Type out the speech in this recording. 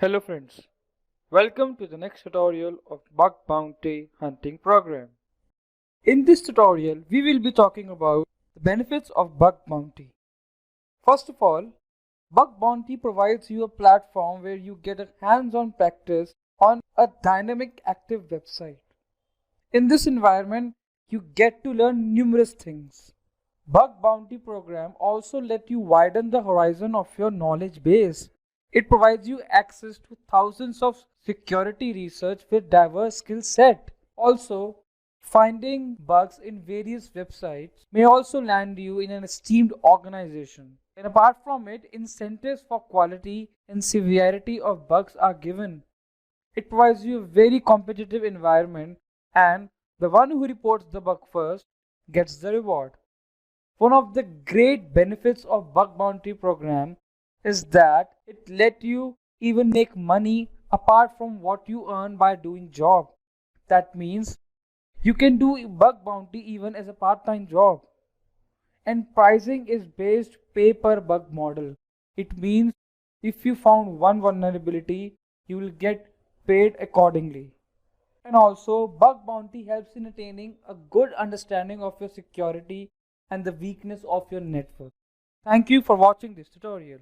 Hello friends, welcome to the next tutorial of Bug Bounty Hunting Program. In this tutorial, we will be talking about the benefits of Bug Bounty. First of all, Bug Bounty provides you a platform where you get a hands-on practice on a dynamic active website. In this environment, you get to learn numerous things. Bug Bounty program also let you widen the horizon of your knowledge base. It provides you access to thousands of security research with diverse skill set. Also, finding bugs in various websites may also land you in an esteemed organization. And apart from it, incentives for quality and severity of bugs are given. It provides you a very competitive environment, and the one who reports the bug first gets the reward. One of the great benefits of bug bounty program is that it let you even make money apart from what you earn by doing job. That means you can do bug bounty even as a part-time job. And pricing is based pay per bug model. It means if you found one vulnerability, you will get paid accordingly. And also, bug bounty helps in attaining a good understanding of your security and the weakness of your network. Thank you for watching this tutorial.